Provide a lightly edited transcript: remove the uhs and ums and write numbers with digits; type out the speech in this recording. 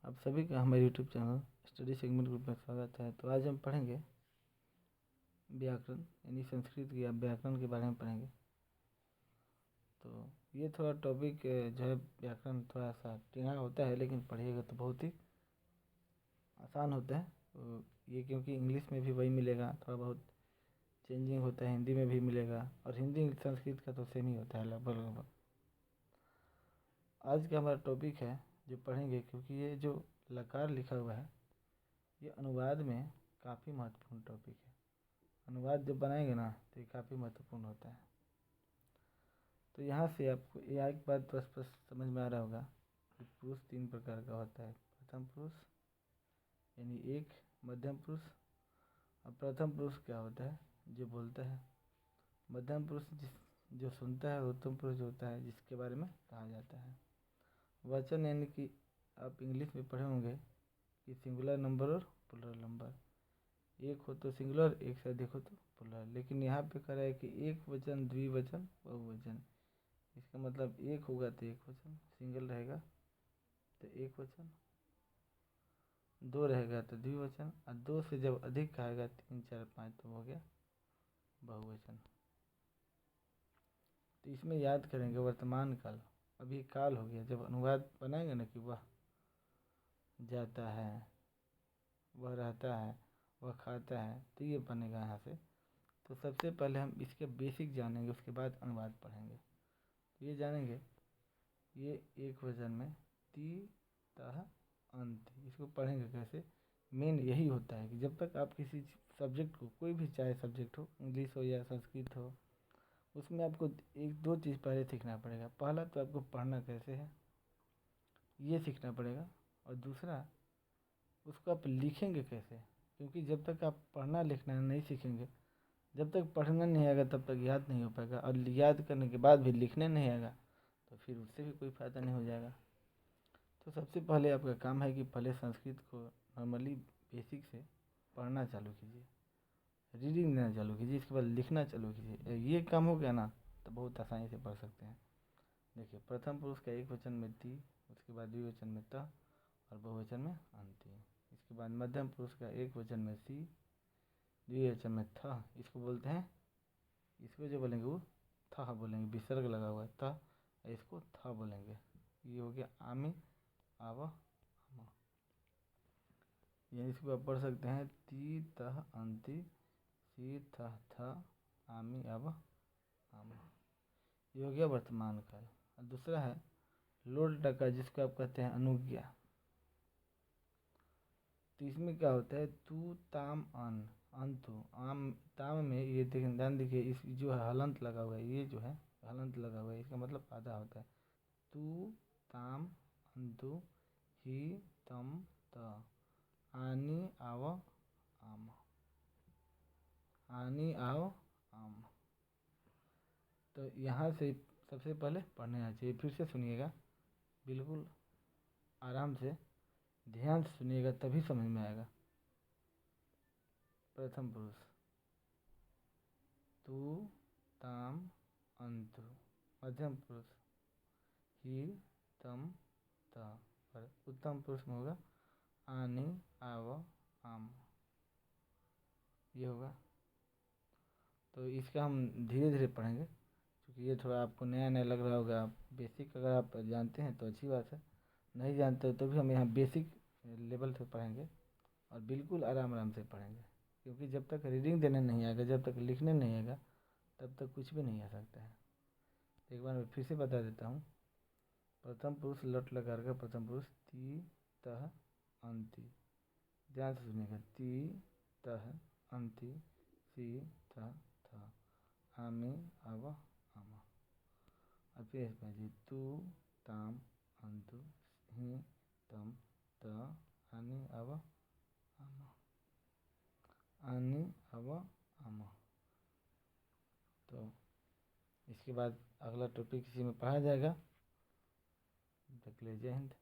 आप सभी का हमारे YouTube channel study segment group में स्वागत है। तो आज हम पढ़ेंगे व्याकरण, यानी संस्कृत या व्याकरण के बारे में पढ़ेंगे। तो ये थोड़ा टॉपिक जो है व्याकरण थोड़ा सा टेढ़ा होता है, लेकिन पढ़िएगा तो बहुत ही आसान होता है। तो ये क्योंकि इंग्लिश में भी वही मिलेगा, थोड़ा बहुत चेंजिंग होता है, हिंदी में भी मिलेगा, और हिंदी संस्कृत का तो सेम ही होता है लगभग लगभग। आज का हमारा टॉपिक है जो पढ़ेंगे, क्योंकि ये जो लकार लिखा हुआ है ये अनुवाद में काफ़ी महत्वपूर्ण टॉपिक है। अनुवाद जब बनाएंगे ना तो ये काफ़ी महत्वपूर्ण होता है। तो यहाँ से आपको एक बात तो स्पष्ट समझ में आ रहा होगा कि पुरुष 3 प्रकार का होता है। प्रथम पुरुष यानी एक, मध्यम पुरुष। और प्रथम पुरुष क्या होता है? जो बोलता है। मध्यम पुरुष जो सुनता है। उत्तम पुरुष जो होता है जिसके बारे में कहा जाता है। वचन यानी कि आप इंग्लिश में पढ़े होंगे कि सिंगुलर नंबर और प्लुरल नंबर, एक हो तो सिंगुलर, एक से अधिक हो तो प्लुरल। लेकिन यहाँ पे कह रहा है कि एक वचन, द्विवचन, बहुवचन। इसका मतलब एक होगा तो एक वचन, सिंगल रहेगा तो एक वचन, दो रहेगा तो द्विवचन, और दो से जब अधिक कहेगा 3, 4, 5 तो हो गया बहुवचन। तो इसमें याद करेंगे वर्तमान काल, अभी काल हो गया। जब अनुवाद बनाएंगे ना कि वह जाता है, वह रहता है, वह खाता है, तो ये बनेगा यहाँ से। तो सबसे पहले हम इसके बेसिक जानेंगे, उसके बाद अनुवाद पढ़ेंगे। तो ये जानेंगे, ये एक वचन में ती तह अंत, इसको पढ़ेंगे कैसे। मेन यही होता है कि जब तक आप किसी सब्जेक्ट को, कोई भी चाहे सब्जेक्ट हो, इंग्लिश हो या संस्कृत हो, उसमें आपको एक दो चीज़ पहले सीखना पड़ेगा। पहला तो आपको पढ़ना कैसे है ये सीखना पड़ेगा, और दूसरा उसको आप लिखेंगे कैसे। क्योंकि जब तक आप पढ़ना लिखना नहीं सीखेंगे, जब तक पढ़ना नहीं आएगा तब तक याद नहीं हो पाएगा, और याद करने के बाद भी लिखने नहीं आएगा तो फिर उससे भी कोई फ़ायदा नहीं हो जाएगा। तो सबसे पहले आपका काम है कि पहले संस्कृत को नॉर्मली बेसिक से पढ़ना चालू कीजिए, रीडिंग देना चालू कीजिए, इसके बाद लिखना चालू कीजिए। ये काम हो गया ना तो बहुत आसानी से पढ़ सकते हैं। देखिए, प्रथम पुरुष का एक वचन में ती, उसके बाद द्विवचन में त, और बहुवचन में अंति। इसके बाद मध्यम पुरुष का एक वचन में सी, द्विवचन में थ, इसको बोलते हैं, इसको जो बोलेंगे वो थ बोलेंगे, विसर्ग लगा हुआ है थ, इसको थ बोलेंगे। ये हो गया आमी आव आम। यानी इसको आप पढ़ सकते हैं ती तह अंति सी थ थ आमी आव आम। ये हो गया वर्तमान काल। और दूसरा है लोट टका, जिसको आप कहते हैं अनुज्ञा। तो इसमें क्या होता है, तू ताम अन, अंतु आम, ताम में ये देखें, ध्यान देखिए, इस जो है हलंत लगा हुआ है, ये जो है हलंत लगा हुआ है, इसका मतलब आधा होता है। तू ताम अंतु ही तम त आनी आव आम, आनी आव आम। तो यहाँ से सबसे पहले पढ़ने आना चाहिए। फिर से सुनिएगा, बिल्कुल आराम से ध्यान से सुनिएगा, तभी समझ में आएगा। प्रथम पुरुष तू ताम अंतु, मध्यम पुरुष ही तम त, और उत्तम पुरुष में होगा आनी आव आम। ये होगा। तो इसका हम धीरे धीरे पढ़ेंगे, क्योंकि ये थोड़ा आपको नया नया लग रहा होगा। आप बेसिक अगर आप जानते हैं तो अच्छी बात है, नहीं जानते हो तो भी हम यहाँ बेसिक लेवल से पढ़ेंगे, और बिल्कुल आराम आराम से पढ़ेंगे। क्योंकि जब तक रीडिंग देने नहीं आएगा, जब तक लिखने नहीं आएगा, तब तक कुछ भी नहीं आ सकता है। तो एक बार मैं फिर से बता देता हूँ। प्रथम पुरुष लट लगा कर प्रथम पुरुष ती तह अंति, ध्यान से सुनिएगा, ती तह अंति सी थ थ आमी आव आम। और फिर इसमें जी तू ताम अंतु ही तम त आनी आव आम, आनी आव आम। तो इसके बाद अगला टॉपिक इसी में पढ़ा जाएगा। तक ले, जय हिंद।